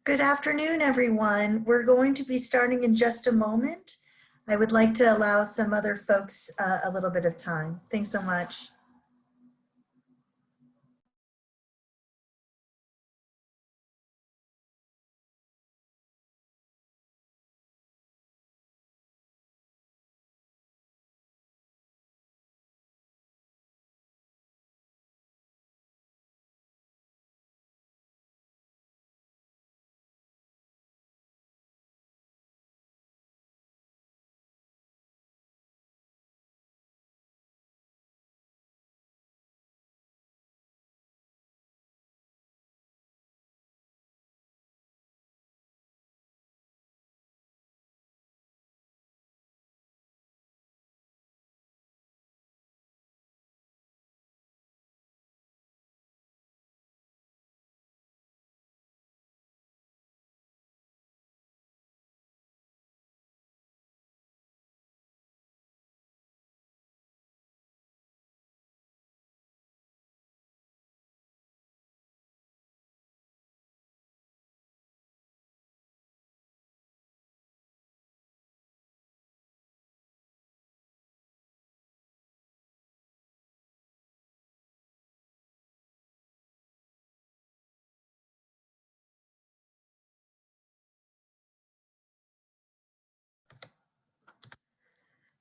Good afternoon, everyone. We're going to be starting in just a moment. I would like to allow some other folks a little bit of time. Thanks so much.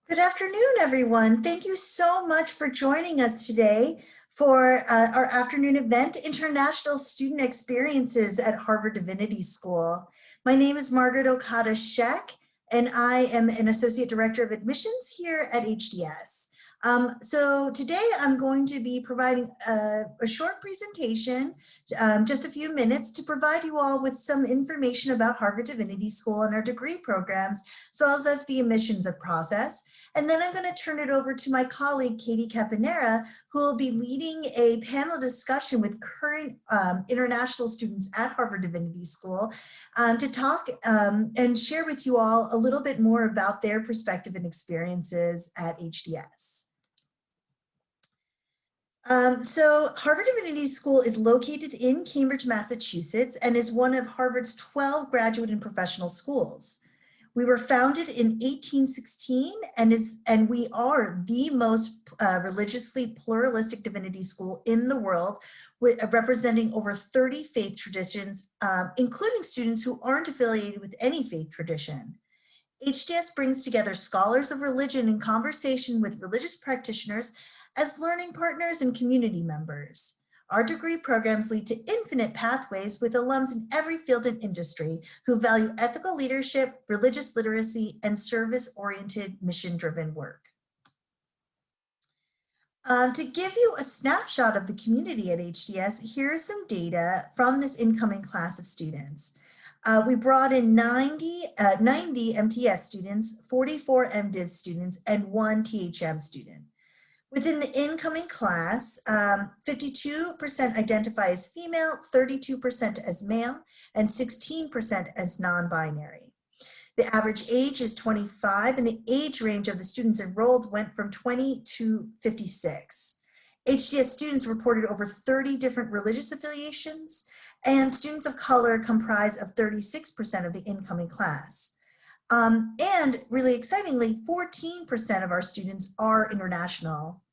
Good afternoon, everyone. Thank you so much for joining us today for our afternoon event, International Student Experiences at Harvard Divinity School. My name is Margaret Okada-Sheck, and I am an Associate Director of Admissions here at HDS. So today I'm going to be providing a short presentation, just a few minutes, to provide you all with some information about Harvard Divinity School and our degree programs, as well as the admissions process. And then I'm going to turn it over to my colleague, Katie Caponera, who will be leading a panel discussion with current international students at Harvard Divinity School to talk and share with you all a little bit more about their perspective and experiences at HDS. So Harvard Divinity School is located in Cambridge, Massachusetts, and is one of Harvard's 12 graduate and professional schools. We were founded in 1816 and we are the most religiously pluralistic divinity school in the world, representing over 30 faith traditions, including students who aren't affiliated with any faith tradition. HDS brings together scholars of religion in conversation with religious practitioners as learning partners and community members. Our degree programs lead to infinite pathways with alums in every field and industry who value ethical leadership, religious literacy, and service-oriented, mission-driven work. To give you a snapshot of the community at HDS, here's some data from this incoming class of students. We brought in 90 MTS students, 44 MDiv students, and 1 THM student. Within the incoming class, 52% identify as female, 32% as male, and 16% as non-binary. The average age is 25, and the age range of the students enrolled went from 20 to 56. HDS students reported over 30 different religious affiliations, and students of color comprise of 36% of the incoming class. And really excitingly, 14% of our students are international.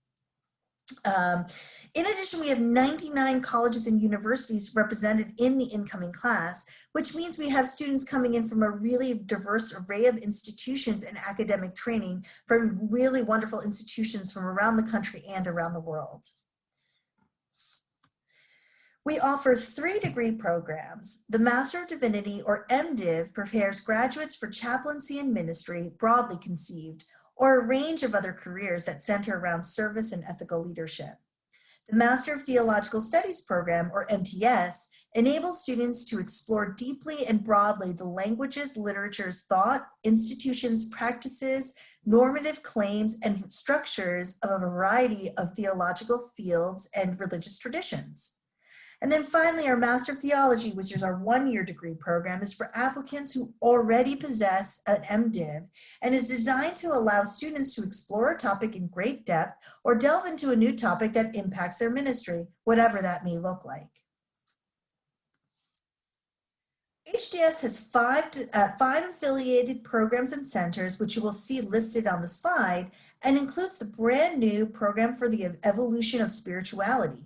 In addition, we have 99 colleges and universities represented in the incoming class, which means we have students coming in from a really diverse array of institutions and academic training from really wonderful institutions from around the country and around the world. We offer 3 degree programs. The Master of Divinity, or MDiv, prepares graduates for chaplaincy and ministry, broadly conceived, or a range of other careers that center around service and ethical leadership. The Master of Theological Studies program, or MTS, enables students to explore deeply and broadly the languages, literatures, thought, institutions, practices, normative claims, and structures of a variety of theological fields and religious traditions. And then finally, our Master of Theology, which is our 1-year degree program, is for applicants who already possess an MDiv and is designed to allow students to explore a topic in great depth or delve into a new topic that impacts their ministry, whatever that may look like. HDS has five affiliated programs and centers, which you will see listed on the slide, and includes the brand new Program for the Evolution of Spirituality.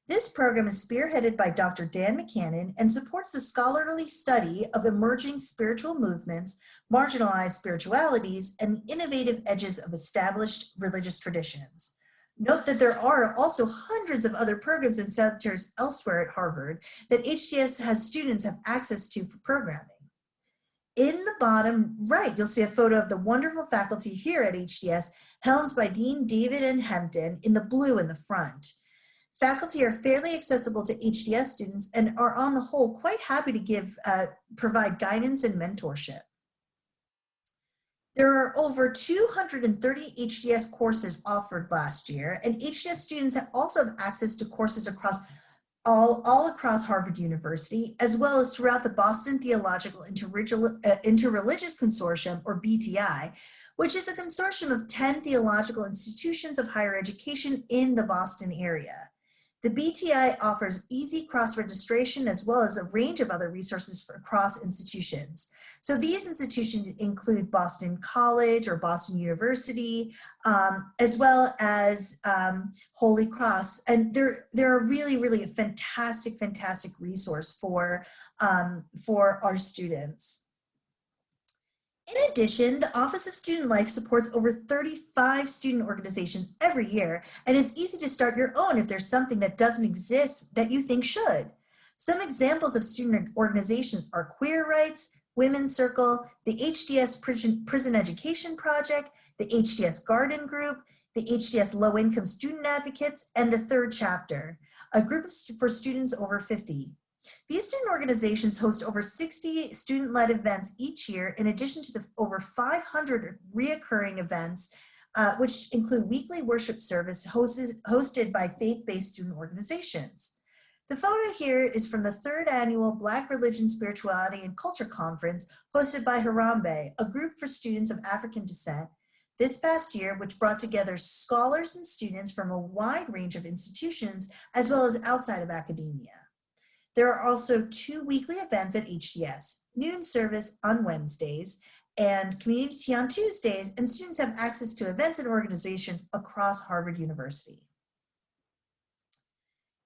This program is spearheaded by Dr. Dan McCannon and supports the scholarly study of emerging spiritual movements, marginalized spiritualities, and the innovative edges of established religious traditions. Note that there are also hundreds of other programs and centers elsewhere at Harvard that HDS has students have access to for programming. In the bottom right, you'll see a photo of the wonderful faculty here at HDS, helmed by Dean David N. Hempton in the blue in the front. Faculty are fairly accessible to HDS students and are on the whole quite happy to provide guidance and mentorship. There are over 230 HDS courses offered last year, and HDS students also have access to courses across all across Harvard University, as well as throughout the Boston Theological Interreligious Consortium, or BTI, which is a consortium of 10 theological institutions of higher education in the Boston area. The BTI offers easy cross-registration as well as a range of other resources across institutions. So these institutions include Boston College or Boston University, as well as Holy Cross. And they're really a fantastic resource for our students. In addition, the Office of Student Life supports over 35 student organizations every year, and it's easy to start your own if there's something that doesn't exist that you think should. Some examples of student organizations are Queer Rights, Women's Circle, the HDS Prison Education Project, the HDS Garden Group, the HDS Low Income Student Advocates, and the Third Chapter, a group for students over 50. These student organizations host over 60 student-led events each year, in addition to the over 500 reoccurring events, which include weekly worship service hosted by faith-based student organizations. The photo here is from the 3rd annual Black Religion, Spirituality, and Culture Conference hosted by Harambe, a group for students of African descent, this past year, which brought together scholars and students from a wide range of institutions, as well as outside of academia. There are also 2 weekly events at HDS, noon service on Wednesdays and community on Tuesdays, and students have access to events and organizations across Harvard University.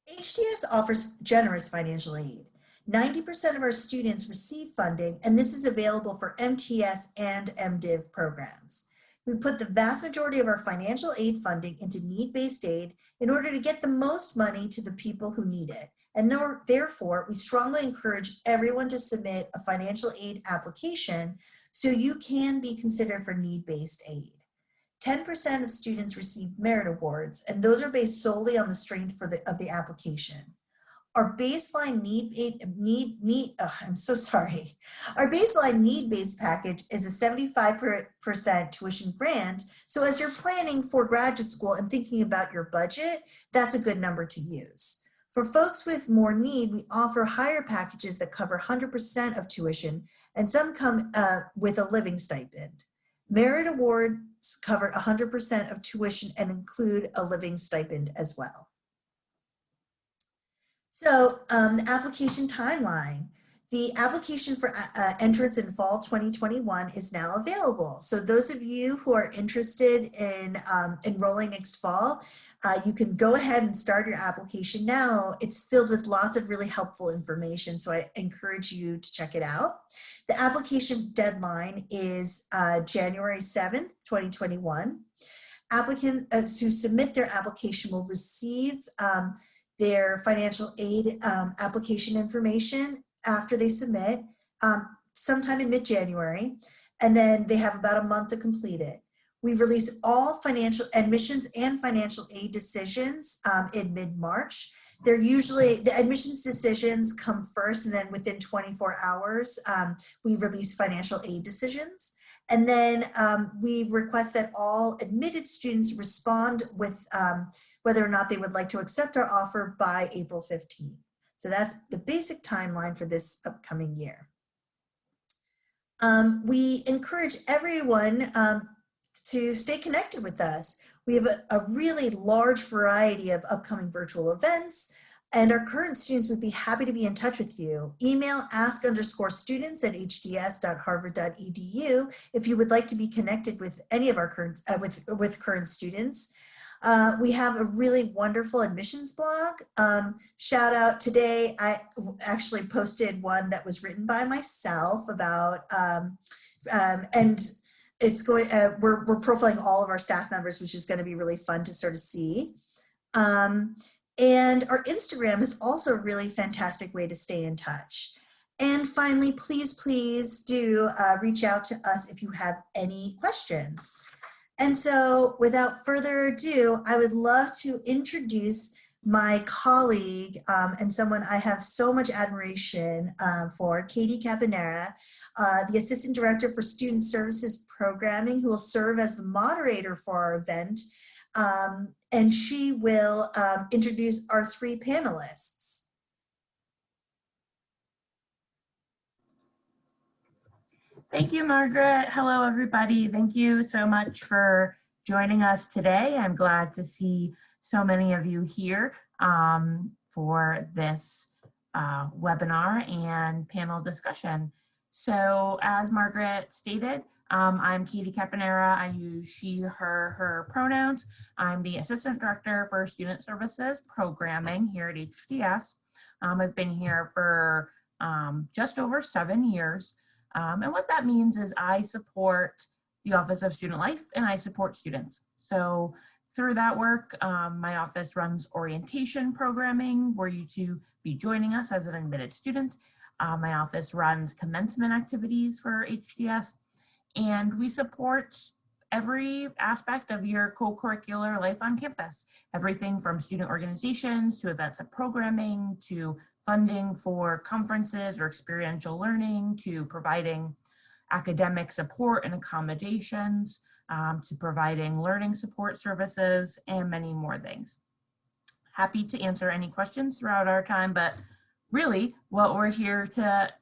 HDS offers generous financial aid. 90% of our students receive funding, and this is available for MTS and MDiv programs. We put the vast majority of our financial aid funding into need-based aid in order to get the most money to the people who need it. And therefore, we strongly encourage everyone to submit a financial aid application so you can be considered for need-based aid. 10% of students receive merit awards, and those are based solely on the strength of the application. Our baseline Our baseline need-based package is a 75% tuition grant. So as you're planning for graduate school and thinking about your budget, that's a good number to use. For folks with more need, we offer higher packages that cover 100% of tuition, and some come with a living stipend. Merit awards cover 100% of tuition and include a living stipend as well. So the application timeline. The application for entrance in fall 2021 is now available. So those of you who are interested in enrolling next fall, you can go ahead and start your application now. It's filled with lots of really helpful information, so I encourage you to check it out. The application deadline is January 7th, 2021. Applicants who submit their application will receive their financial aid application information after they submit, sometime in mid-January, and then they have about a month to complete it. We release all financial admissions and financial aid decisions in mid-March. They're usually, the admissions decisions come first, and then within 24 hours, we release financial aid decisions. And then we request that all admitted students respond with whether or not they would like to accept our offer by April 15th. So that's the basic timeline for this upcoming year. We encourage everyone to stay connected with us. We have a really large variety of upcoming virtual events. And our current students would be happy to be in touch with you. Email ask_students@hds.harvard.edu if you would like to be connected with any of our current with current students. We have a really wonderful admissions blog. Shout out today, I actually posted one that was written by myself about, and it's going, we're profiling all of our staff members, which is going to be really fun to sort of see. And our Instagram is also a really fantastic way to stay in touch. And finally, please do reach out to us if you have any questions. And so without further ado, I would love to introduce my colleague and someone I have so much admiration for, Katie Caponera, the Assistant Director for Student Services Programming, who will serve as the moderator for our event. And she will introduce our three panelists. Thank you, Margaret. Hello, everybody. Thank you so much for joining us today. I'm glad to see so many of you here for this webinar and panel discussion. So as Margaret stated, I'm Katie Caponera. I use she, her pronouns. I'm the Assistant Director for Student Services Programming here at HDS. I've been here for just over 7 years. And what that means is I support the Office of Student Life and I support students. So through that work, my office runs orientation programming where you to be joining us as an admitted student. My office runs commencement activities for HDS, and we support every aspect of your co-curricular life on campus. Everything from student organizations to events and programming to funding for conferences or experiential learning to providing academic support and accommodations to providing learning support services and many more things. Happy to answer any questions throughout our time, but really what we're here to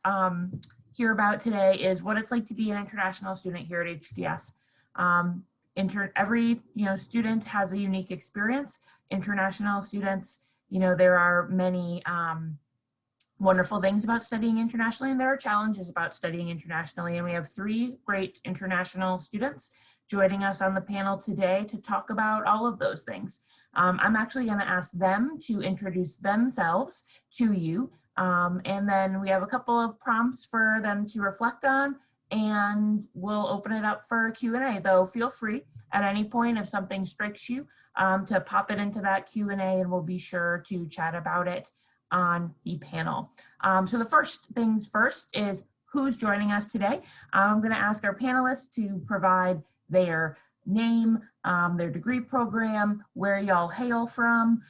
hear about today is what it's like to be an international student here at HDS. Every student has a unique experience. International students, there are many wonderful things about studying internationally, and there are challenges about studying internationally. And we have 3 great international students joining us on the panel today to talk about all of those things. I'm actually going to ask them to introduce themselves to you. And then we have a couple of prompts for them to reflect on, and we'll open it up for Q&A, though feel free at any point if something strikes you to pop it into that Q&A, and we'll be sure to chat about it on the panel. So the first things first is who's joining us today. I'm going to ask our panelists to provide their name, their degree program, where y'all hail from,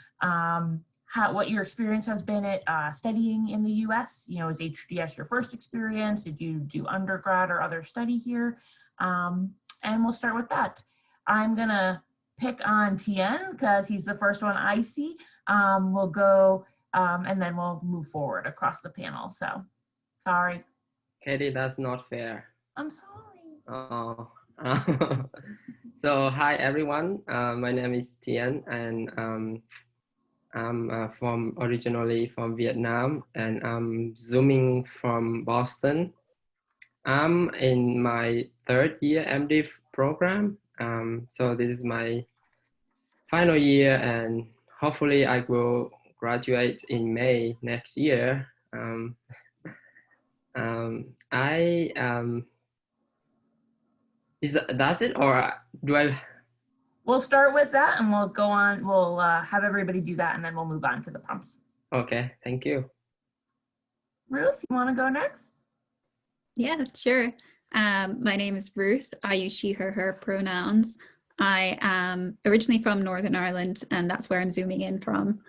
what your experience has been at studying in the US. Is HDS your first experience? Did you do undergrad or other study here? And we'll start with that. I'm going to pick on Tien because he's the first one I see. We'll go and then we'll move forward across the panel. So, sorry. Katie, that's not fair. I'm sorry. Oh. So, hi everyone. My name is Tien, and I'm originally from Vietnam, and I'm zooming from Boston. I'm in my 3rd year MDiv program. So this is my final year, and hopefully I will graduate in May next year. That's it, or do I? We'll start with that and we'll go on. We'll have everybody do that and then we'll move on to the prompts. Okay, thank you. Ruth, you want to go next? Yeah, sure. My name is Ruth. I use she, her pronouns. I am originally from Northern Ireland, and that's where I'm zooming in from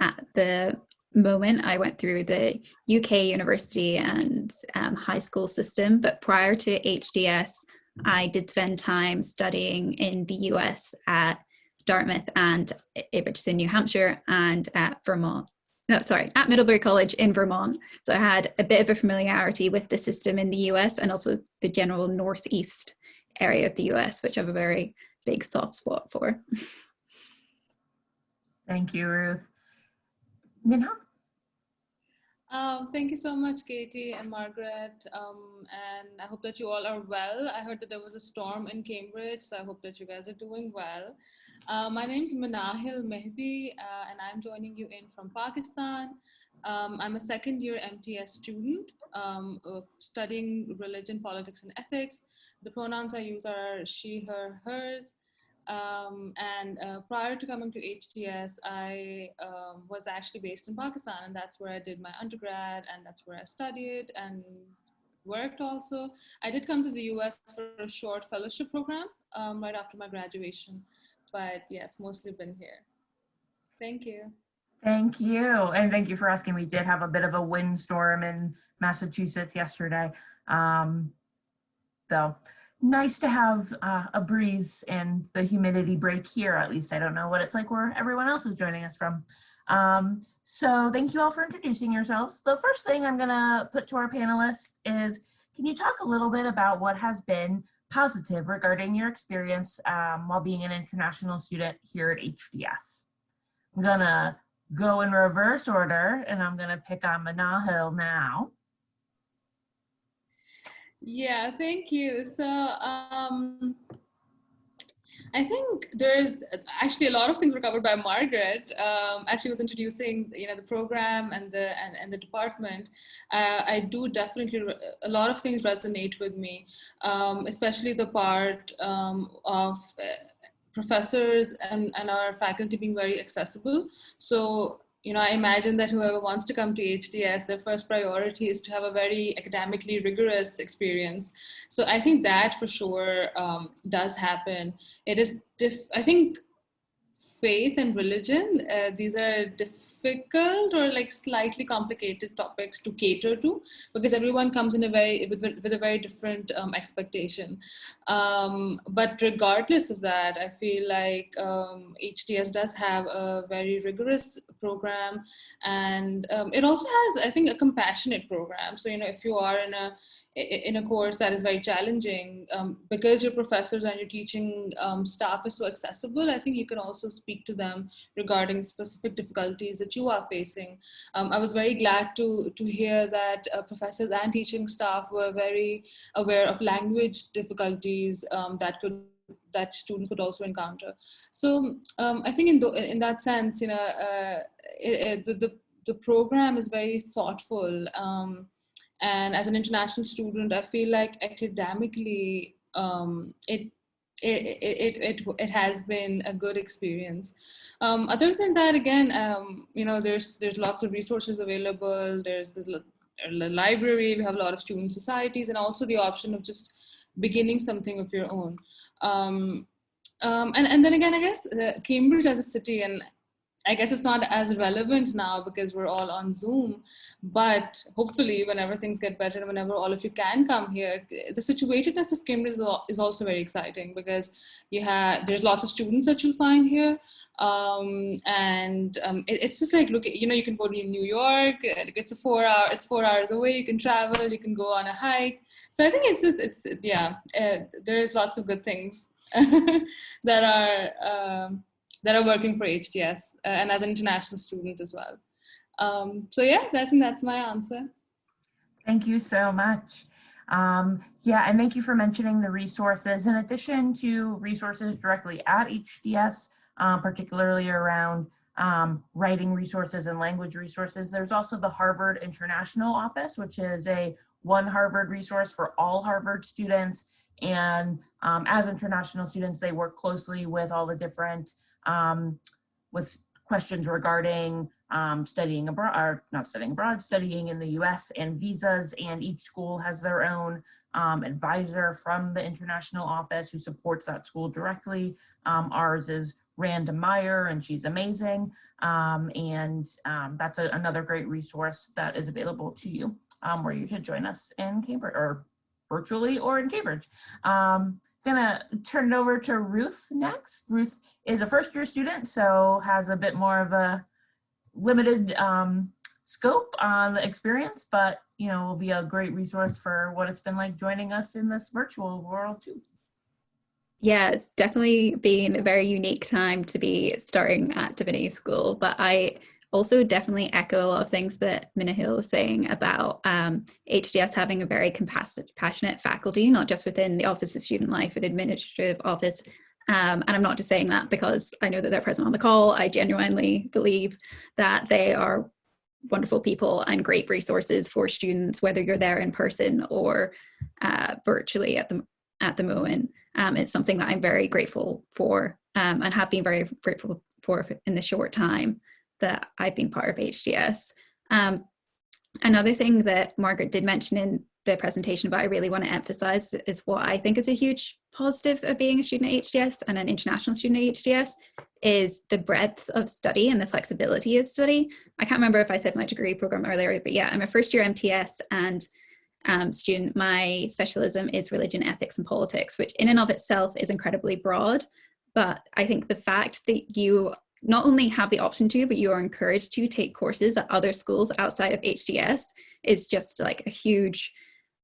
at the moment. I went through the UK university and high school system, but prior to HDS, I did spend time studying in the US at Dartmouth and which is in New Hampshire, and at at Middlebury College in Vermont. So I had a bit of a familiarity with the system in the US and also the general Northeast area of the US, which I have a very big soft spot for. Thank you, Ruth. Minha? Thank you so much, Katie and Margaret. And I hope that you all are well. I heard that there was a storm in Cambridge, so I hope that you guys are doing well. My name is Manahil Mehdi, and I'm joining you in from Pakistan. I'm a second year MTS student of studying religion, politics, and ethics. The pronouns I use are she, her, hers. And prior to coming to HDS, I was actually based in Pakistan, and that's where I did my undergrad, and that's where I studied and worked also. I did come to the US for a short fellowship program right after my graduation, but yes, mostly been here. Thank you. Thank you. And thank you for asking. We did have a bit of a windstorm in Massachusetts yesterday. So nice to have a breeze and the humidity break here, at least. I don't know what it's like where everyone else is joining us from. So thank you all for introducing yourselves. The first thing I'm gonna put to our panelists is, can you talk a little bit about what has been positive regarding your experience while being an international student here at HDS? I'm gonna go in reverse order, and I'm gonna pick on Manahil now. Yeah, thank you. So I think there's actually a lot of things were covered by Margaret as she was introducing, the program and the department. I do definitely, a lot of things resonate with me, especially the part of professors and our faculty being very accessible. So, I imagine that whoever wants to come to HDS, their first priority is to have a very academically rigorous experience. So I think that for sure does happen. It is, I think faith and religion, these are difficult or like slightly complicated topics to cater to, because everyone comes in with a very different expectation. But regardless of that, I feel like HDS does have a very rigorous program, and it also has, I think, a compassionate program. So, if you are in a course that is very challenging, because your professors and your teaching staff is so accessible, I think you can also speak to them regarding specific difficulties that you are facing. I was very glad to hear that professors and teaching staff were very aware of language difficulties that students could also encounter. So I think in that sense, the program is very thoughtful. And as an international student, I feel like academically, it has been a good experience. Other than that, again, there's lots of resources available. There's the library. We have a lot of student societies, and also the option of just beginning something of your own. And then again, I guess Cambridge as a city, and I guess it's not as relevant now because we're all on Zoom, but hopefully whenever things get better and whenever all of you can come here, the situatedness of Cambridge is also very exciting, because there's lots of students that you'll find here. It's just like, look, you can go to New York, it's 4 hours away, you can travel, you can go on a hike. So I think there's lots of good things that are working for HDS and as an international student as well. So yeah, I think that's my answer. Thank you so much. And thank you for mentioning the resources. In addition to resources directly at HDS, particularly around writing resources and language resources, there's also the Harvard International Office, which is a one Harvard resource for all Harvard students. And as international students, they work closely with all the different with questions regarding studying abroad, or not studying abroad, studying in the US, and visas. And each school has their own advisor from the international office who supports that school directly. Ours is Randa Meyer, and she's amazing. That's another great resource that is available to you, where you should join us in Cambridge, or virtually, or in Cambridge. Gonna turn it over to Ruth next. Ruth is a first-year student, so has a bit more of a limited scope on the experience, but will be a great resource for what it's been like joining us in this virtual world too. Yeah, it's definitely been a very unique time to be starting at divinity school, but I also definitely echo a lot of things that Minahil was saying about HDS having a very passionate faculty, not just within the Office of Student Life and Administrative Office. And I'm not just saying that because I know that they're present on the call. I genuinely believe that they are wonderful people and great resources for students, whether you're there in person or virtually at the moment. It's something that I'm very grateful for and have been very grateful for in the short time that I've been part of HDS. Another thing that Margaret did mention in the presentation, but I really want to emphasize, is what I think is a huge positive of being a student at HDS and an international student at HDS, is the breadth of study and the flexibility of study. I can't remember if I said my degree program earlier, but yeah, I'm a first year MTS and student. My specialism is religion, ethics, and politics, which in and of itself is incredibly broad. But I think the fact that you not only have the option to, but you are encouraged to take courses at other schools outside of HDS is just like a huge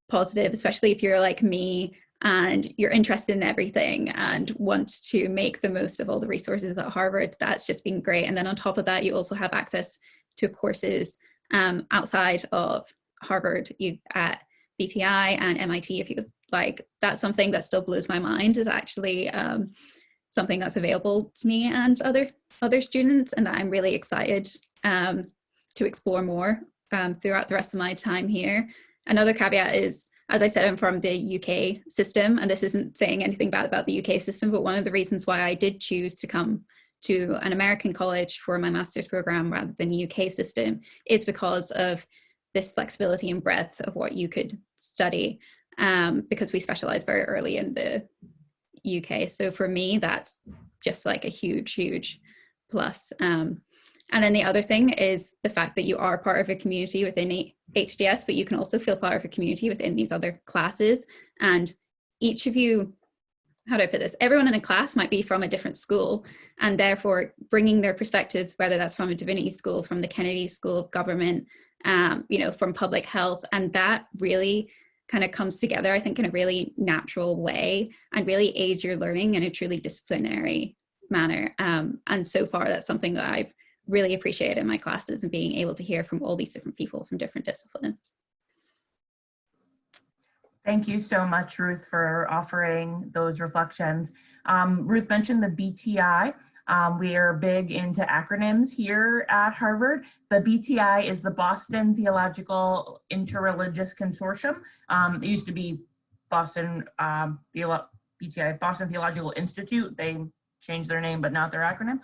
positive, especially if you're like me and you're interested in everything and want to make the most of all the resources at Harvard. That's just been great. And then on top of that, you also have access to courses outside of Harvard, at BTI and MIT, if you like. That's something that still blows my mind, is actually something that's available to me and other students, and that I'm really excited to explore more throughout the rest of my time here. Another caveat is, as I said, I'm from the UK system, and this isn't saying anything bad about the UK system, but one of the reasons why I did choose to come to an American college for my master's program rather than the UK system is because of this flexibility and breadth of what you could study, because we specialize very early in the UK. So for me, that's just like a huge, huge plus. And then the other thing is the fact that you are part of a community within HDS, but you can also feel part of a community within these other classes. And each of you, how do I put this? Everyone in a class might be from a different school, and therefore bringing their perspectives, whether that's from a divinity school, from the Kennedy School of Government, from public health, and that really kind of comes together, I think, in a really natural way and really aids your learning in a truly disciplinary manner. And so far, that's something that I've really appreciated in my classes, and being able to hear from all these different people from different disciplines. Thank you so much, Ruth, for offering those reflections. Ruth mentioned the BTI. We are big into acronyms here at Harvard. The BTI is the Boston Theological Interreligious Consortium. It used to be BTI, Boston Theological Institute. They changed their name, but not their acronym.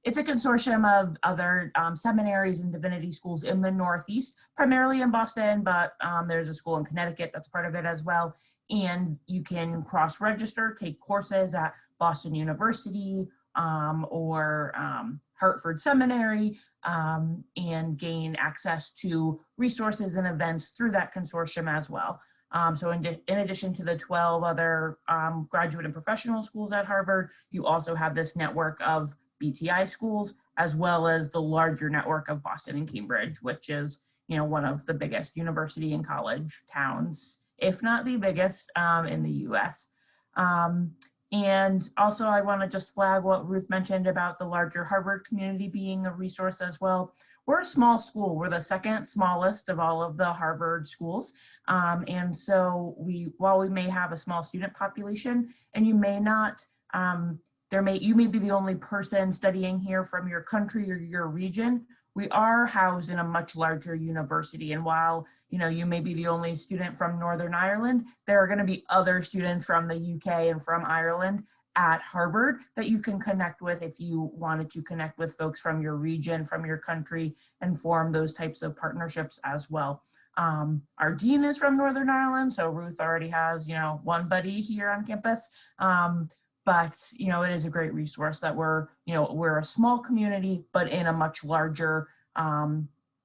It's a consortium of other seminaries and divinity schools in the Northeast, primarily in Boston, but there's a school in Connecticut that's part of it as well. And you can cross-register, take courses at Boston University or Hartford Seminary, and gain access to resources and events through that consortium as well. So in addition to the 12 other graduate and professional schools at Harvard, you also have this network of BTI schools, as well as the larger network of Boston and Cambridge, which is, one of the biggest university and college towns, if not the biggest, in the US. And also I want to just flag what Ruth mentioned about the larger Harvard community being a resource as well. We're a small school. We're the second smallest of all of the Harvard schools. And so while we may have a small student population, and you may not, you may be the only person studying here from your country or your region, we are housed in a much larger university. And while, you may be the only student from Northern Ireland, there are going to be other students from the UK and from Ireland at Harvard that you can connect with if you wanted to connect with folks from your region, from your country, and form those types of partnerships as well. Our dean is from Northern Ireland, so Ruth already has, one buddy here on campus. But, it is a great resource that we're a small community, but in a much larger,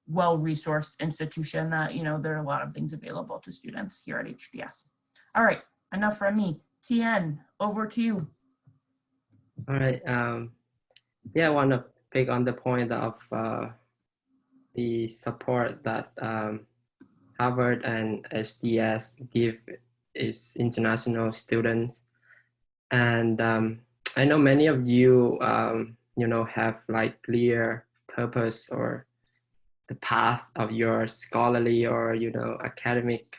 well-resourced institution that, there are a lot of things available to students here at HDS. All right, enough from me. Tien, over to you. All right. I want to pick on the point of the support that Harvard and HDS give its international students. And I know many of you, have like clear purpose or the path of your scholarly or, you know, academic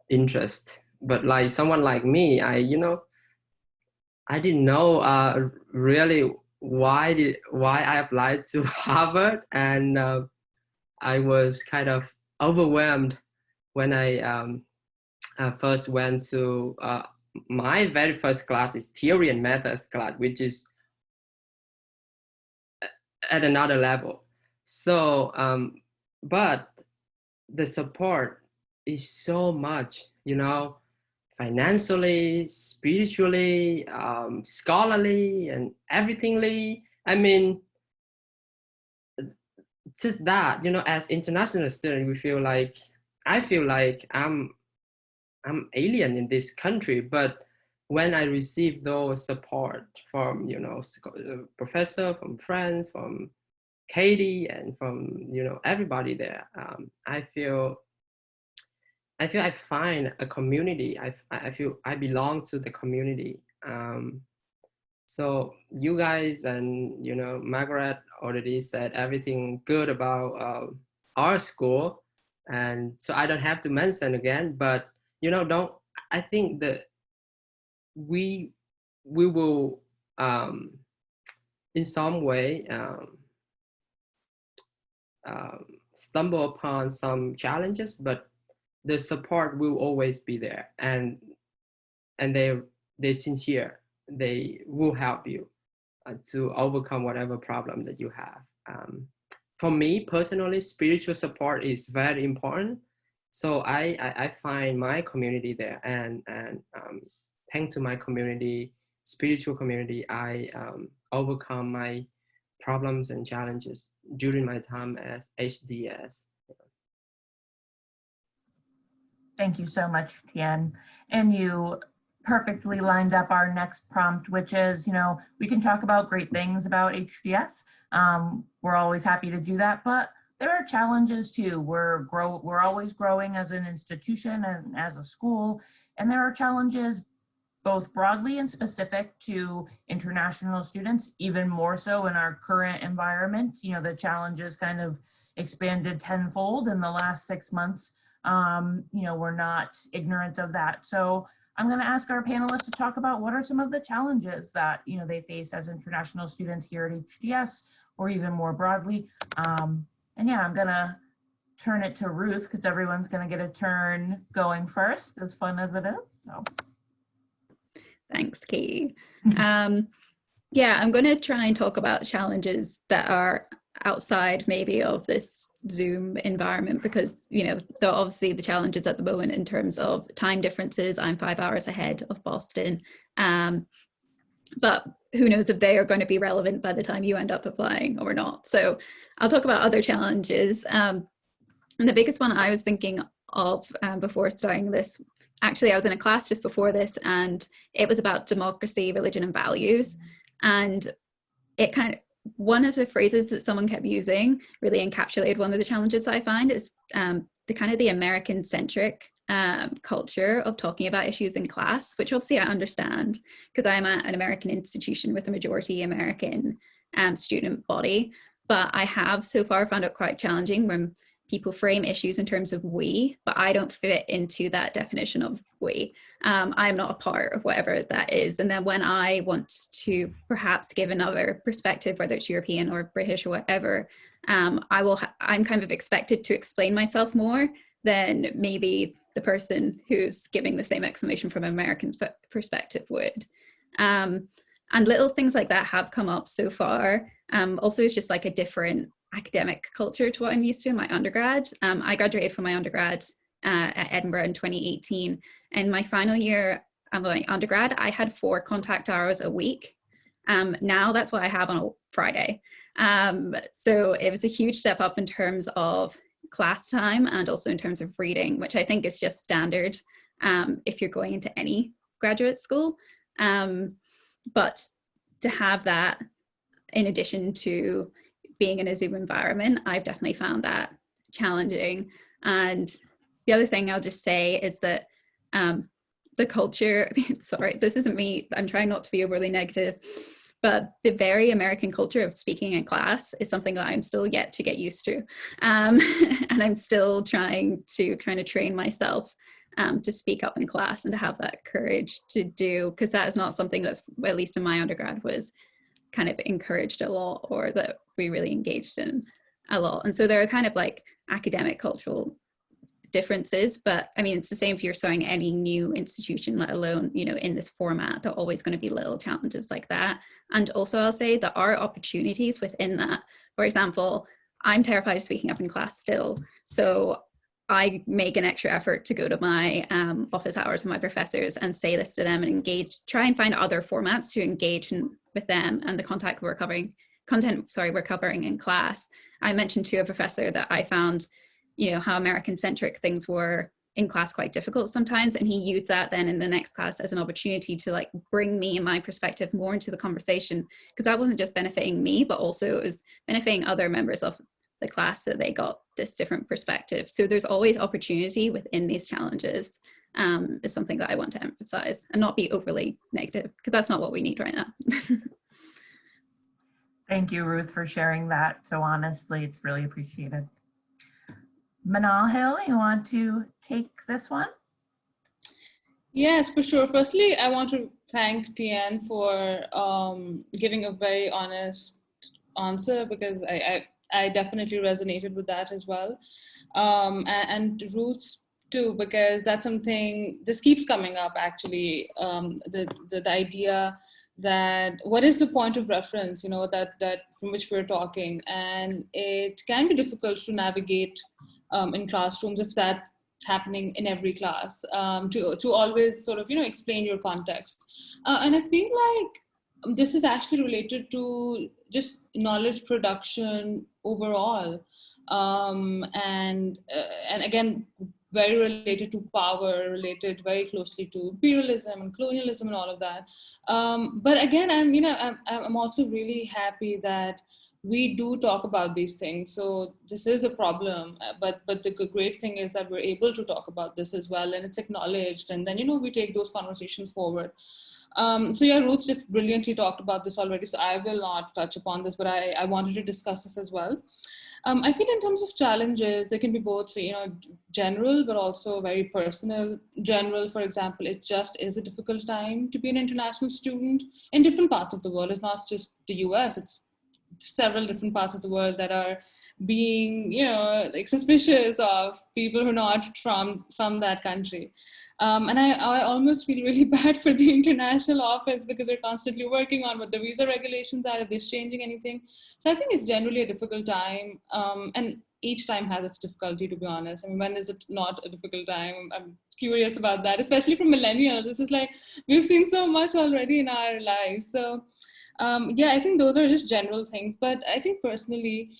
interest. But like someone like me, I didn't know really why I applied to Harvard, and I was kind of overwhelmed when I first went to my very first class is theory and methods class, which is at another level. So, but the support is so much, you know, financially, spiritually, scholarly, and everythingly. I mean, just that, you know, as international student, I feel like I'm alien in this country. But when I receive those support from, you know, professor, from friends, from Katie, and from, you know, everybody there, I feel I find a community. I feel I belong to the community. So you guys and, you know, Margaret already said everything good about our school, and so I don't have to mention again. But, you know, I think that we will in some way stumble upon some challenges, but the support will always be there, and they're sincere. They will help you to overcome whatever problem that you have. For me personally, spiritual support is very important. So I find my community there, and thanks to my community, spiritual community, I overcome my problems and challenges during my time as HDS. Thank you so much, Tian. And you perfectly lined up our next prompt, which is, you know, we can talk about great things about HDS. We're always happy to do that, but there are challenges too. We're always growing as an institution and as a school, and there are challenges both broadly and specific to international students, even more so in our current environment. You know, the challenges kind of expanded tenfold in the last 6 months. You know, we're not ignorant of that. So I'm going to ask our panelists to talk about what are some of the challenges that, you know, they face as international students here at HDS, or even more broadly. And yeah, I'm going to turn it to Ruth because everyone's going to get a turn going first, as fun as it is. So. Thanks, Katie. Yeah, I'm going to try and talk about challenges that are outside maybe of this Zoom environment, because, you know, there are obviously the challenges at the moment in terms of time differences. I'm 5 hours ahead of Boston, but who knows if they are going to be relevant by the time you end up applying or not. So I'll talk about other challenges. And the biggest one I was thinking of before starting this, actually I was in a class just before this, and it was about democracy, religion, and values. And it kind of, one of the phrases that someone kept using really encapsulated one of the challenges I find is the kind of the American centric culture of talking about issues in class, which obviously I understand because I'm at an American institution with a majority American student body. But I have so far found it quite challenging when people frame issues in terms of we, but I don't fit into that definition of we. I'm not a part of whatever that is. And then when I want to perhaps give another perspective, whether it's European or British or whatever, I'm kind of expected to explain myself more than maybe the person who's giving the same explanation from an American perspective would. And little things like that have come up so far. Also, it's just like a different academic culture to what I'm used to in my undergrad. I graduated from my undergrad at Edinburgh in 2018. And my final year of my undergrad, I had 4 contact hours a week. Now that's what I have on a Friday. So it was a huge step up in terms of class time and also in terms of reading, which I think is just standard if you're going into any graduate school. But to have that in addition to being in a Zoom environment, I've definitely found that challenging. And the other thing I'll just say is that the culture, sorry, this isn't me, I'm trying not to be overly negative, but the very American culture of speaking in class is something that I'm still yet to get used to. And I'm still trying to train myself to speak up in class and to have that courage to do, because that is not something that's, at least in my undergrad, was kind of encouraged a lot, or that we really engaged in a lot. And so there are kind of like academic cultural differences, but I mean, it's the same if you're starting any new institution, let alone, you know, in this format. There are always going to be little challenges like that. And also I'll say there are opportunities within that. For example, I'm terrified of speaking up in class still, so I make an extra effort to go to my office hours with my professors and say this to them and engage, try and find other formats to engage with them and the content we're covering in class. I mentioned to a professor that I found, you know, how American-centric things were in class quite difficult sometimes, and he used that then in the next class as an opportunity to like bring me and my perspective more into the conversation, because that wasn't just benefiting me, but also it was benefiting other members of the class, that they got this different perspective. So there's always opportunity within these challenges, is something that I want to emphasize, and not be overly negative, because that's not what we need right now. Thank you, Ruth, for sharing that so honestly. It's really appreciated. Manal Hill, you want to take this one? Yes, for sure. Firstly, I want to thank Tian for giving a very honest answer, because I definitely resonated with that as well. And Ruth too, because that's something, this keeps coming up actually, the idea that what is the point of reference, you know, that from which we're talking, and it can be difficult to navigate in classrooms if that's happening in every class, to always sort of, you know, explain your context. And I feel like this is actually related to just knowledge production overall, and again, very related to power, related very closely to imperialism and colonialism and all of that. But again, I'm also really happy that we do talk about these things. So this is a problem, but the great thing is that we're able to talk about this as well, and it's acknowledged, and then, you know, we take those conversations forward. So yeah, Ruth just brilliantly talked about this already, so I will not touch upon this, but I wanted to discuss this as well. I feel in terms of challenges, they can be both, you know, general, but also very personal. General, for example, it just is a difficult time to be an international student in different parts of the world. It's not just the US, it's several different parts of the world that are being, you know, like suspicious of people who are not from that country. And I almost feel really bad for the international office, because we're constantly working on what the visa regulations are, if they're changing anything. So I think it's generally a difficult time. And each time has its difficulty, to be honest. I mean, when is it not a difficult time? I'm curious about that, especially for millennials. It's just like, we've seen so much already in our lives. So yeah, I think those are just general things. But I think personally,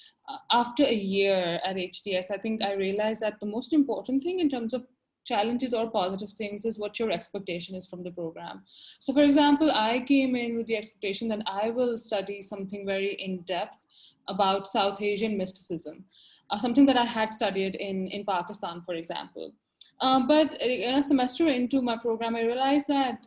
after a year at HDS, I think I realized that the most important thing in terms of challenges or positive things is what your expectation is from the program. So for example, I came in with the expectation that I will study something very in-depth about South Asian mysticism, something that I had studied in Pakistan, for example. But in a semester into my program, I realized that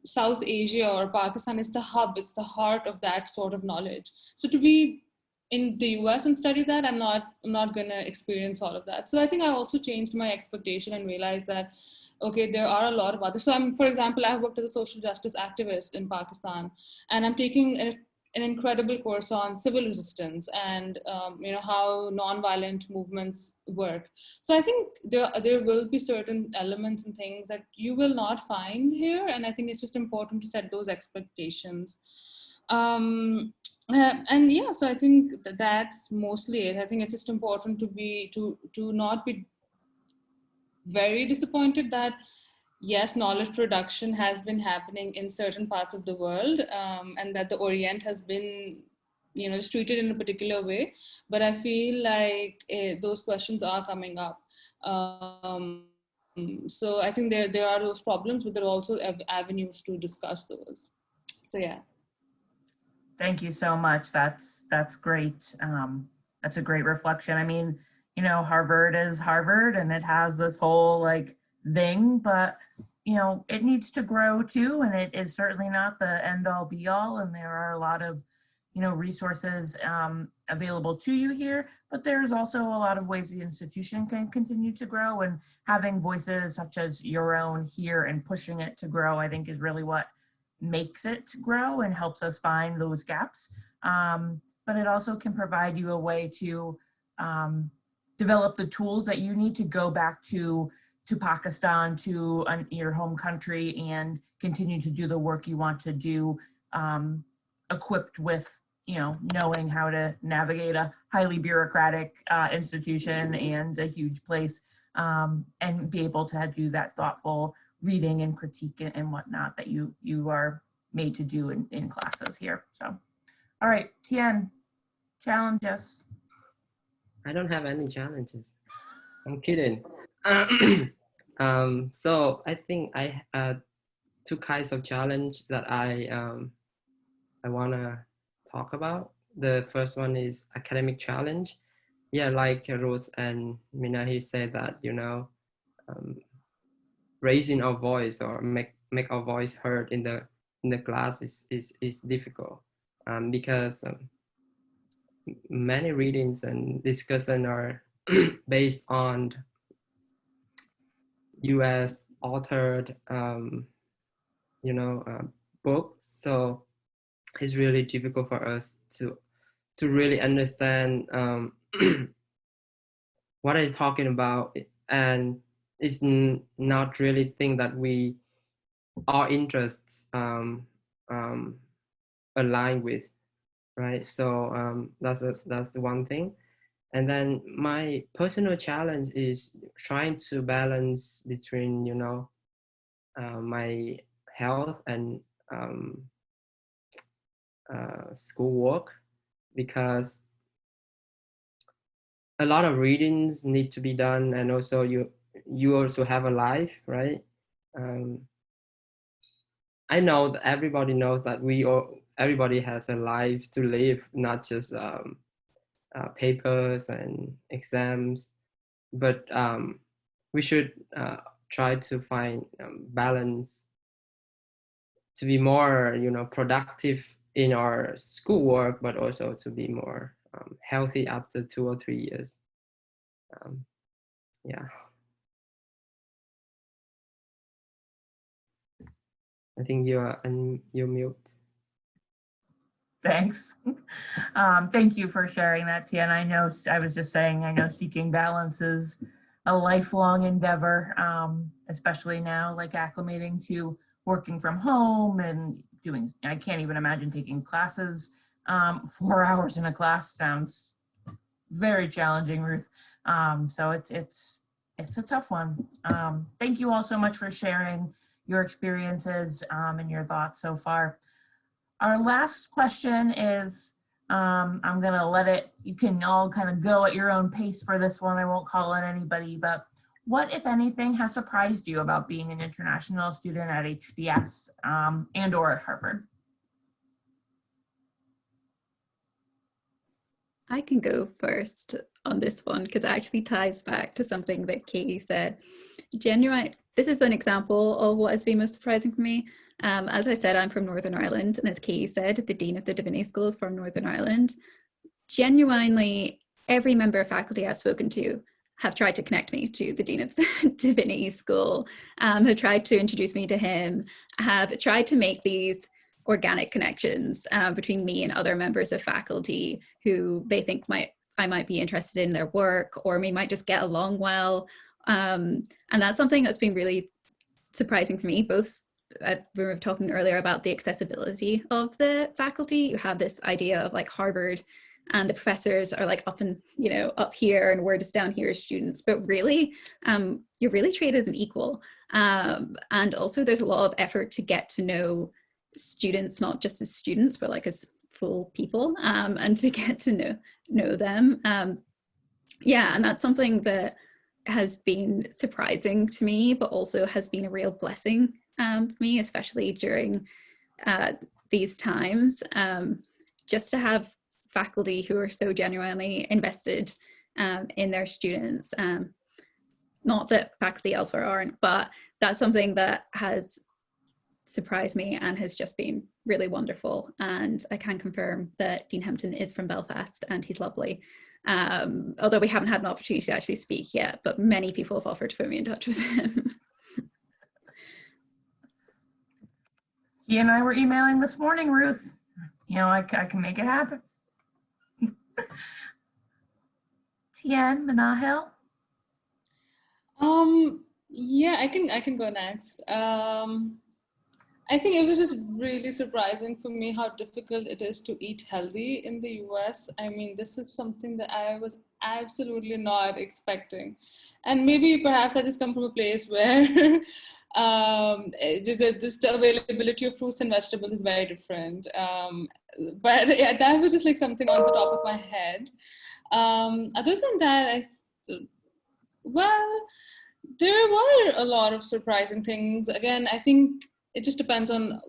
South Asia or Pakistan is the hub, it's the heart of that sort of knowledge. So to be in the US and study that, I'm not gonna experience all of that. So I think I also changed my expectation and realized that, okay, there are a lot of others. So for example, I've worked as a social justice activist in Pakistan, and I'm taking an incredible course on civil resistance and you know, how nonviolent movements work. So I think there will be certain elements and things that you will not find here, and I think it's just important to set those expectations. And yeah, so I think that's mostly it. I think it's just important to not be very disappointed that yes, knowledge production has been happening in certain parts of the world, and that the Orient has been, you know, just treated in a particular way. But I feel like those questions are coming up. So I think there are those problems, but there are also avenues to discuss those. So yeah. Thank you so much. That's great. That's a great reflection. I mean, you know, Harvard is Harvard, and it has this whole like thing, but you know, it needs to grow too, and it is certainly not the end all be all. And there are a lot of, you know, resources available to you here, but there's also a lot of ways the institution can continue to grow, and having voices such as your own here and pushing it to grow, I think, is really what makes it grow and helps us find those gaps. But it also can provide you a way to develop the tools that you need to go back to Pakistan, to your home country, and continue to do the work you want to do, equipped with, you know, knowing how to navigate a highly bureaucratic institution and a huge place, and be able to do that thoughtful reading and critique and whatnot that you are made to do in classes here. So, all right, Tien, challenge us. I don't have any challenges. I'm kidding. So I think I had two kinds of challenge that I wanna talk about. The first one is academic challenge. Yeah, like Ruth and Minahi said that, you know, raising our voice or make our voice heard in the class is difficult, because many readings and discussion are based on U.S. authored, you know, books. So it's really difficult for us to really understand what are they talking about, and it's not really thing that our interests align with, right? So that's the one thing. And then my personal challenge is trying to balance between, you know, my health and schoolwork, because a lot of readings need to be done, and also you also have a life, right? I know that everybody knows that everybody has a life to live, not just papers and exams, but we should try to find balance to be more, you know, productive in our schoolwork, but also to be more healthy after 2 or 3 years. Yeah. I think you're mute. Thanks. Thank you for sharing that, Tien. I know, I was just saying, I know seeking balance is a lifelong endeavor, especially now, like acclimating to working from home and doing, I can't even imagine taking classes. 4 hours in a class sounds very challenging, Ruth. So it's a tough one. Thank you all so much for sharing your experiences and your thoughts so far. Our last question is, I'm gonna let it, you can all kind of go at your own pace for this one. I won't call on anybody, but what, if anything, has surprised you about being an international student at HDS and or at Harvard? I can go first on this one because it actually ties back to something that Katie said. Genuine, this is an example of what has been most surprising for me. As I said, I'm from Northern Ireland, and as Katie said, the Dean of the Divinity School is from Northern Ireland. Genuinely, every member of faculty I've spoken to have tried to connect me to the Dean of the Divinity School, have tried to introduce me to him, have tried to make these organic connections between me and other members of faculty who they think I might be interested in their work, or we might just get along well. And that's something that's been really surprising for me. Both we were talking earlier about the accessibility of the faculty. You have this idea of like Harvard and the professors are like up and, you know, up here and we're just down here as students, but really you're really treated as an equal. And also there's a lot of effort to get to know students, not just as students, but like as full people, and to get to know them. Yeah, and that's something that has been surprising to me, but also has been a real blessing for me, especially during these times. Just to have faculty who are so genuinely invested in their students. not that faculty elsewhere aren't, but that's something that has surprised me and has just been really wonderful. And I can confirm that Dean Hampton is from Belfast and he's lovely. Although we haven't had an opportunity to actually speak yet, but many people have offered to put me in touch with him. He and I were emailing this morning, Ruth. You know, I can make it happen. Tien Manahil. Yeah, I can go next. I think it was just really surprising for me how difficult it is to eat healthy in the US. I mean, this is something that I was absolutely not expecting. And maybe perhaps I just come from a place where the availability of fruits and vegetables is very different. But yeah, that was just like something on the top of my head. Other than that, well, there were a lot of surprising things. Again, I think it just depends on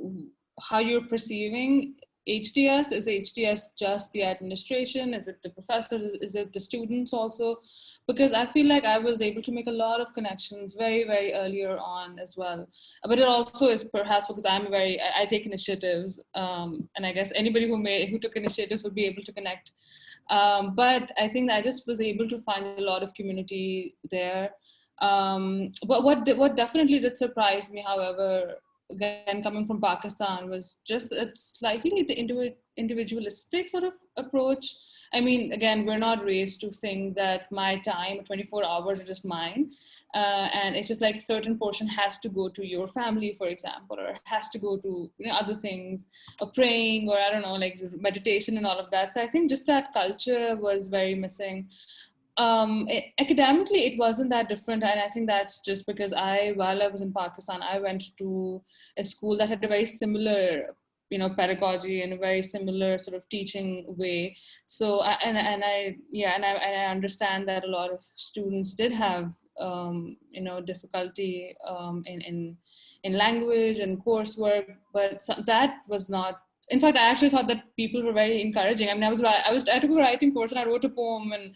how you're perceiving HDS. Is HDS just the administration? Is it the professors? Is it the students also? Because I feel like I was able to make a lot of connections very, very earlier on as well. But it also is perhaps because I take initiatives, and I guess anybody who took initiatives would be able to connect. But I think I just was able to find a lot of community there. But what definitely did surprise me, however, again, coming from Pakistan, was just slightly the individualistic sort of approach. I mean, again, we're not raised to think that my time, 24 hours, are just mine. And it's just like a certain portion has to go to your family, for example, or has to go to other things, or praying, or I don't know, like meditation and all of that. So I think just that culture was very missing. Academically, it wasn't that different, and I think that's just because while I was in Pakistan, I went to a school that had a very similar, pedagogy and a very similar sort of teaching way. So, I understand that a lot of students did have, difficulty in language and coursework, but that was not. In fact, I actually thought that people were very encouraging. I mean, I took a writing course and I wrote a poem, and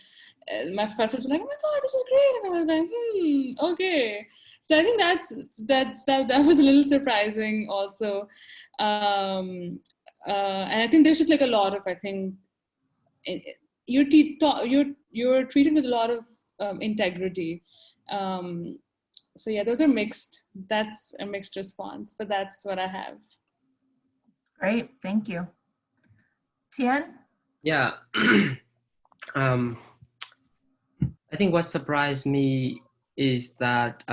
my professors were like, "Oh my God, this is great!" And I was like, "Okay." So I think that was a little surprising also, and I think there's just like a lot of you're treated with a lot of integrity. So yeah, those are mixed. That's a mixed response, but that's what I have. Great, thank you. Tien? Yeah. I think what surprised me is that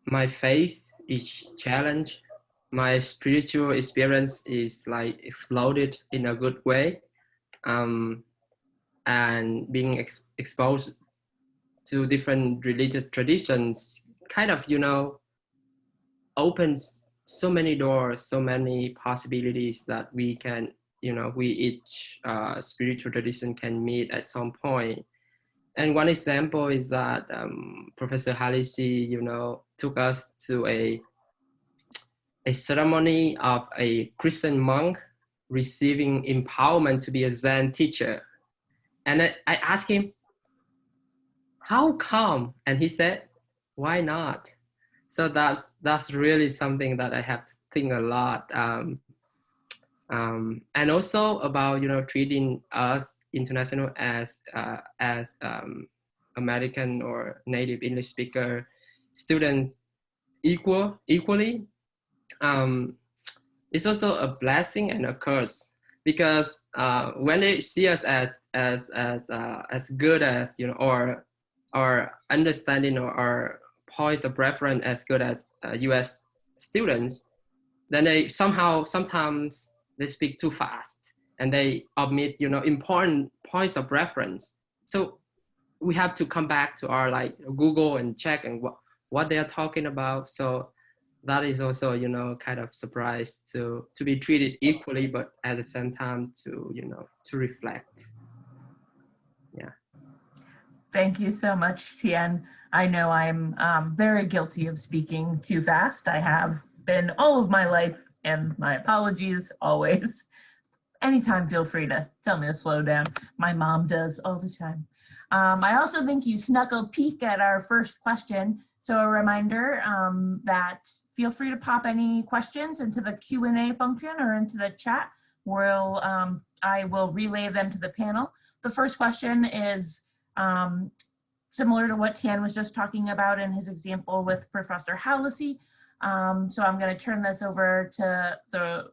my faith is challenged. My spiritual experience is like exploded in a good way. And being exposed to different religious traditions kind of, opens so many doors, so many possibilities that we can, we each spiritual tradition can meet at some point. And one example is that Professor Halisi, took us to a ceremony of a Christian monk receiving empowerment to be a Zen teacher. And I asked him, how come? And he said, why not? So that's really something that I have to think a lot. And also about, treating us international as American or native English speaker students equally. It's also a blessing and a curse, because when they see us as good as, or understanding or points of reference as good as US students, then they sometimes they speak too fast and they omit, important points of reference. So we have to come back to our Google and check and what they are talking about. So that is also, kind of surprised to be treated equally, but at the same time to reflect. Yeah. Thank you so much, Tien. I know I'm very guilty of speaking too fast. I have been all of my life, and my apologies always. Anytime, feel free to tell me to slow down. My mom does all the time. I also think you snuck a peek at our first question. So a reminder that feel free to pop any questions into the Q&A function or into the chat. I will relay them to the panel. The first question is similar to what Tian was just talking about in his example with Professor Hallisey. So I'm going to turn this over to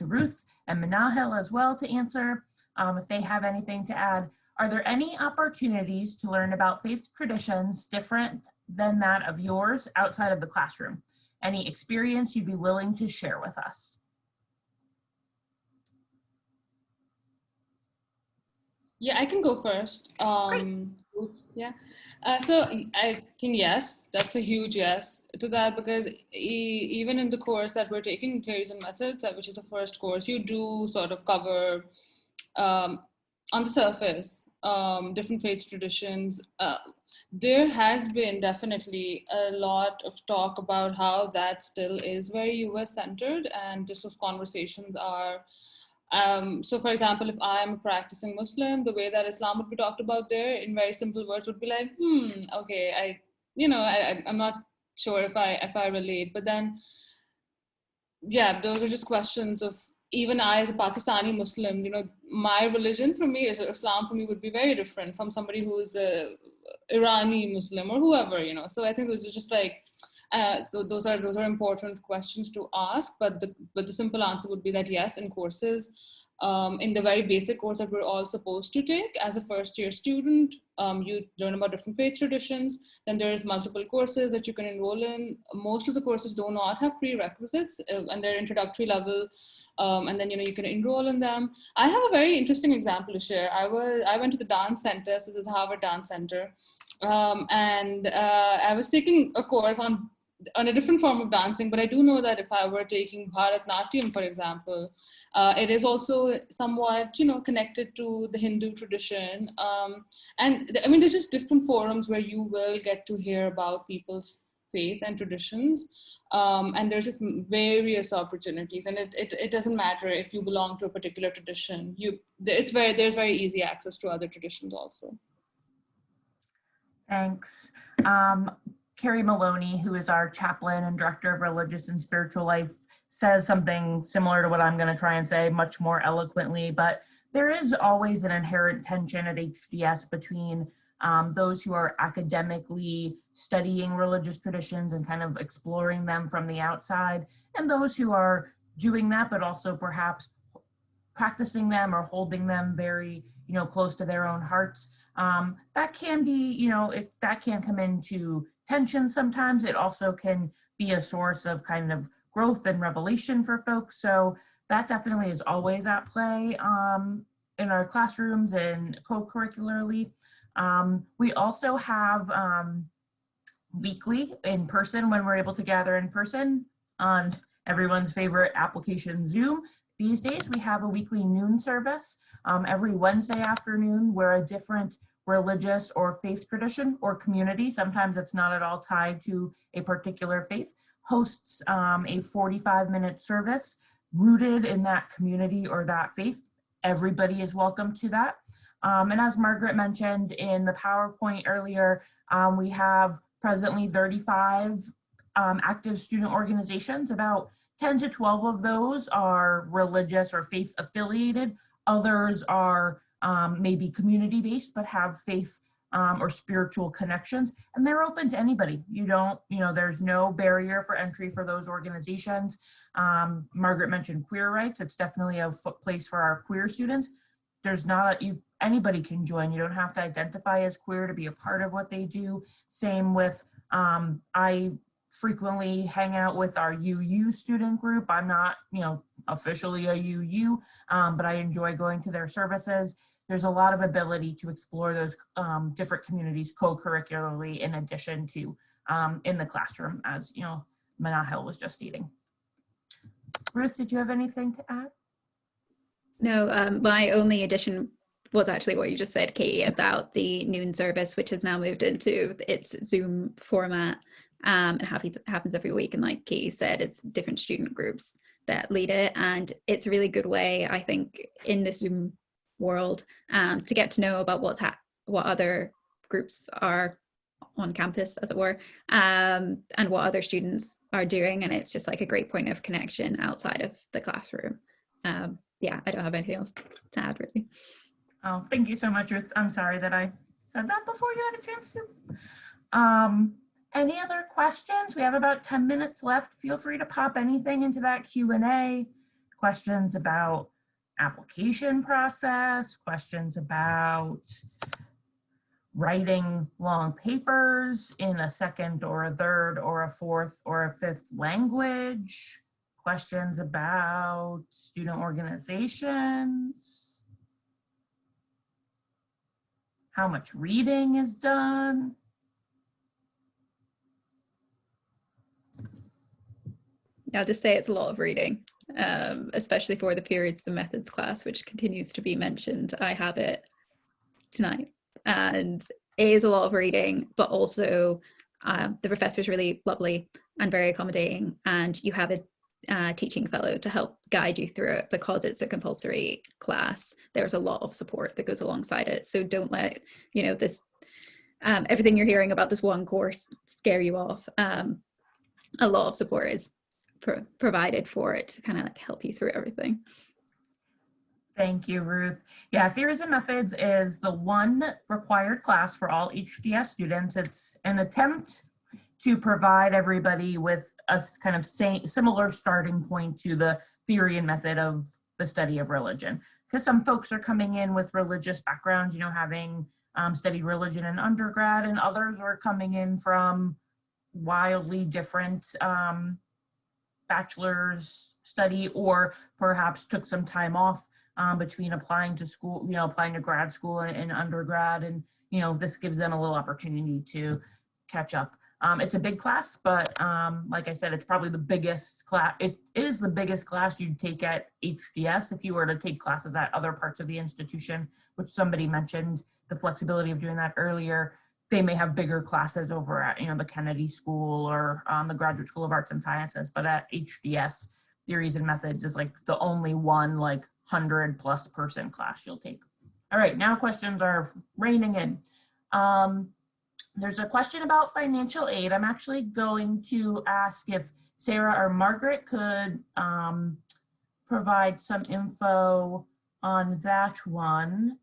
Ruth and Manahil as well to answer if they have anything to add. Are there any opportunities to learn about faith traditions different than that of yours outside of the classroom? Any experience you'd be willing to share with us? Yeah, I can go first. Yeah. So I think yes, that's a huge yes to that, because even in the course that we're taking, Theories and Methods, which is the first course, you do sort of cover on the surface different faith traditions. There has been definitely a lot of talk about how that still is very US centered, and just those conversations are so for example, if I'm a practicing Muslim, the way that Islam would be talked about there in very simple words would be like, okay, I'm not sure if I relate. But then, yeah, those are just questions of, even I as a Pakistani Muslim, my religion for me, Islam for me would be very different from somebody who is a Irani Muslim or whoever, So I think those are just like, those are important questions to ask, but the simple answer would be that yes, in courses, in the very basic course that we're all supposed to take as a first-year student, you learn about different faith traditions. Then there's multiple courses that you can enroll in. Most of the courses do not have prerequisites, and they're introductory level. And then you can enroll in them. I have a very interesting example to share. I went to the dance center, so this is Harvard Dance Center, and I was taking a course on a different form of dancing, but I do know that if I were taking Bharatnatyam, for example, it is also somewhat, connected to the Hindu tradition. And I mean, there's just different forums where you will get to hear about people's faith and traditions. And there's just various opportunities, and it doesn't matter if you belong to a particular tradition. There's very easy access to other traditions also. Thanks. Carrie Maloney, who is our chaplain and director of religious and spiritual life, says something similar to what I'm going to try and say much more eloquently, but there is always an inherent tension at HDS between those who are academically studying religious traditions and kind of exploring them from the outside, and those who are doing that, but also perhaps practicing them or holding them very, close to their own hearts. That can be, that can come into tension sometimes. It also can be a source of kind of growth and revelation for folks. So that definitely is always at play in our classrooms and co-curricularly. We also have weekly in person, when we're able to gather in person on everyone's favorite application, Zoom. These days we have a weekly noon service every Wednesday afternoon, where a different religious or faith tradition or community, sometimes it's not at all tied to a particular faith, hosts a 45-minute service rooted in that community or that faith. Everybody is welcome to that. And as Margaret mentioned in the PowerPoint earlier, we have presently 35 active student organizations. About 10 to 12 of those are religious or faith affiliated. Others are maybe community-based, but have faith or spiritual connections, and they're open to anybody. There's no barrier for entry for those organizations. Margaret mentioned queer rights. It's definitely a place for our queer students. Anybody can join. You don't have to identify as queer to be a part of what they do. Same with, I frequently hang out with our UU student group. I'm not, officially a UU, but I enjoy going to their services. There's a lot of ability to explore those different communities co-curricularly, in addition to in the classroom, as Manahil was just stating. Ruth, did you have anything to add? No, my only addition was actually what you just said, Katie, about the noon service, which has now moved into its Zoom format. It happens every week, and like Katie said, it's different student groups that lead it, and it's a really good way, I think, in the Zoom world to get to know about what other groups are on campus, as it were, and what other students are doing. And it's just like a great point of connection outside of the classroom. Yeah, I don't have anything else to add, really. Oh, thank you so much, Ruth. I'm sorry that I said that before you had a chance to. Any other questions? We have about 10 minutes left. Feel free to pop anything into that Q&A. Questions about application process, questions about writing long papers in a second or a third or a fourth or a fifth language, questions about student organizations, how much reading is done. I'll just say it's a lot of reading, especially for the periods, the methods class, which continues to be mentioned. I have it tonight, and it is a lot of reading, but also the professor is really lovely and very accommodating, and you have a teaching fellow to help guide you through it. Because it's a compulsory class, there's a lot of support that goes alongside it. So don't let, you know, this everything you're hearing about this one course scare you off. A lot of support is provided for it to kind of like help you through everything. Thank you, Ruth. Yeah, Theories and Methods is the one required class for all HDS students. It's an attempt to provide everybody with a kind of similar starting point to the theory and method of the study of religion. Because some folks are coming in with religious backgrounds, you know, having studied religion in undergrad, and others are coming in from wildly different bachelor's study, or perhaps took some time off between applying to school, you know, applying to grad school and undergrad. And, you know, this gives them a little opportunity to catch up. It's a big class, but like I said, it's probably the biggest class. It is the biggest class you'd take at HDS if you were to take classes at other parts of the institution, which somebody mentioned the flexibility of doing that earlier. They may have bigger classes over at, you know, the Kennedy School or the Graduate School of Arts and Sciences, but at HDS, Theories and Methods is like the only one like 100+ person class you'll take. All right, now questions are raining in. There's a question about financial aid. I'm actually going to ask if Sarah or Margaret could provide some info on that one.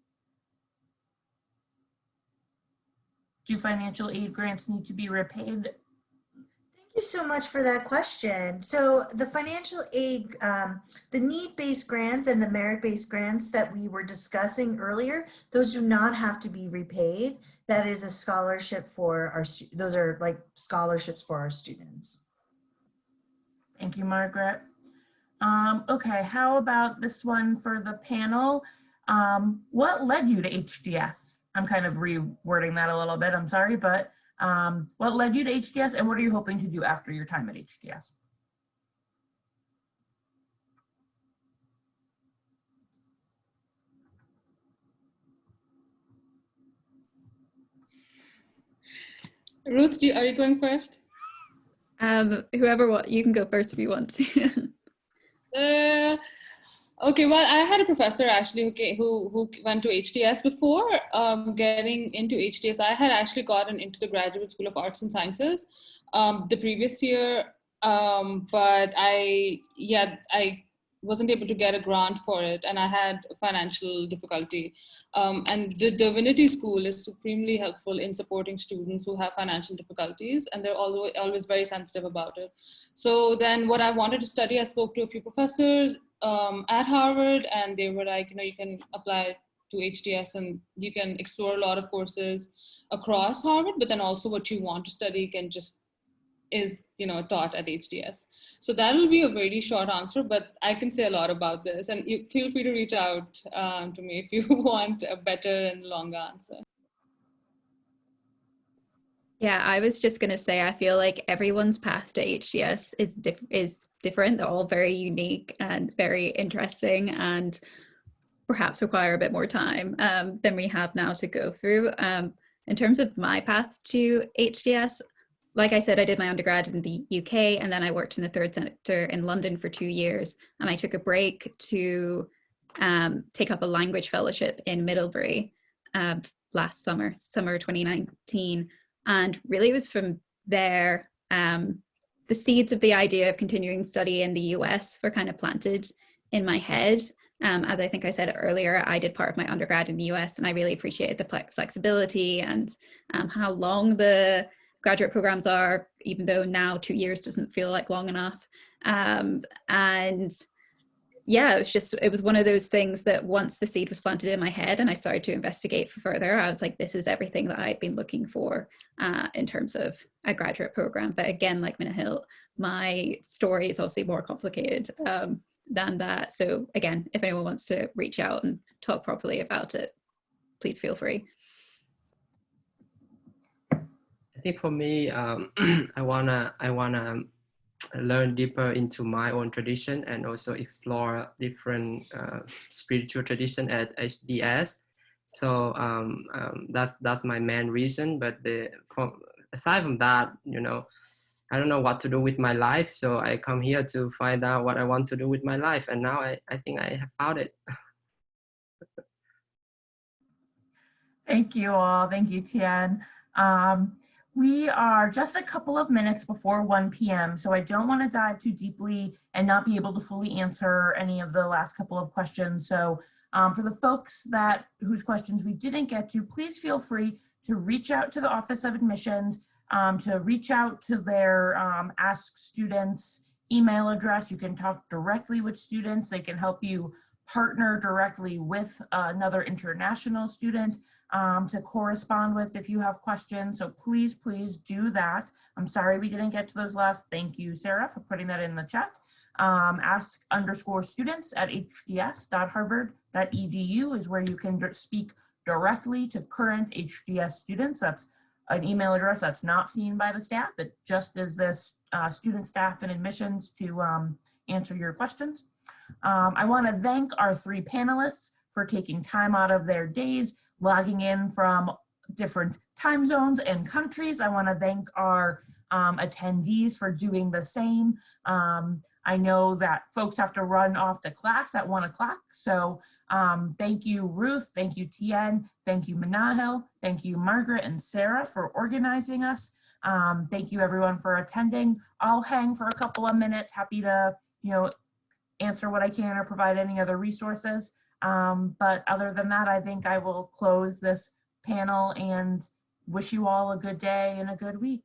Do financial aid grants need to be repaid? Thank you so much for that question. So the financial aid, the need-based grants and the merit-based grants that we were discussing earlier, those do not have to be repaid. That is a scholarship for our, those are like scholarships for our students. Thank you, Margaret. Okay, how about this one for the panel? What led you to HDS? I'm kind of rewording that a little bit, I'm sorry, but what led you to HDS, and what are you hoping to do after your time at HDS? Ruth, are you going first? Whoever, you can go first if you want to. Okay, well, I had a professor actually who went to HDS. Before getting into HDS, I had actually gotten into the Graduate School of Arts and Sciences the previous year, but I wasn't able to get a grant for it, and I had financial difficulty. And the Divinity School is supremely helpful in supporting students who have financial difficulties, and they're always very sensitive about it. So then what I wanted to study, I spoke to a few professors at Harvard, and they were like, you know, you can apply to HDS and you can explore a lot of courses across Harvard, but then also what you want to study is, you know, taught at HDS. So that will be a very short answer, but I can say a lot about this, and you feel free to reach out to me if you want a better and longer answer. Yeah, I was just going to say, I feel like everyone's path to HDS is different. They're all very unique and very interesting, and perhaps require a bit more time than we have now to go through. In terms of my path to HDS, like I said, I did my undergrad in the UK, and then I worked in the third sector in London for 2 years. And I took a break to take up a language fellowship in Middlebury last summer 2019. And really it was from there, the seeds of the idea of continuing study in the US were kind of planted in my head. As I think I said earlier, I did part of my undergrad in the US, and I really appreciated the flexibility and how long the graduate programs are, even though now 2 years doesn't feel like long enough. And yeah, it was one of those things that once the seed was planted in my head and I started to investigate further, I was like, this is everything that I've been looking for in terms of a graduate program. But again, like Minahil, my story is obviously more complicated than that. So again, if anyone wants to reach out and talk properly about it, please feel free. I think for me, I wanna learn deeper into my own tradition and also explore different spiritual tradition at HDS. So that's my main reason. But aside from that, you know, I don't know what to do with my life. So I come here to find out what I want to do with my life. And now I think I have found it. Thank you all. Thank you, Tien. We are just a couple of minutes before 1 p.m., so I don't want to dive too deeply and not be able to fully answer any of the last couple of questions. So for the folks whose questions we didn't get to, please feel free to reach out to the Office of Admissions, to reach out to their Ask Students email address. You can talk directly with students. They can help you partner directly with another international student to correspond with if you have questions. So please, please do that. I'm sorry we didn't get to those last. Thank you, Sarah, for putting that in the chat. ask_students@hds.harvard.edu is where you can speak directly to current HDS students. That's an email address that's not seen by the staff. It just is this student, staff, and admissions to answer your questions. I want to thank our 3 panelists for taking time out of their days, logging in from different time zones and countries. I want to thank our attendees for doing the same. I know that folks have to run off to class at 1 o'clock. So thank you, Ruth. Thank you, Tien. Thank you, Minahil. Thank you, Margaret and Sarah, for organizing us. Thank you, everyone, for attending. I'll hang for a couple of minutes. Happy to, answer what I can or provide any other resources. But other than that, I think I will close this panel and wish you all a good day and a good week.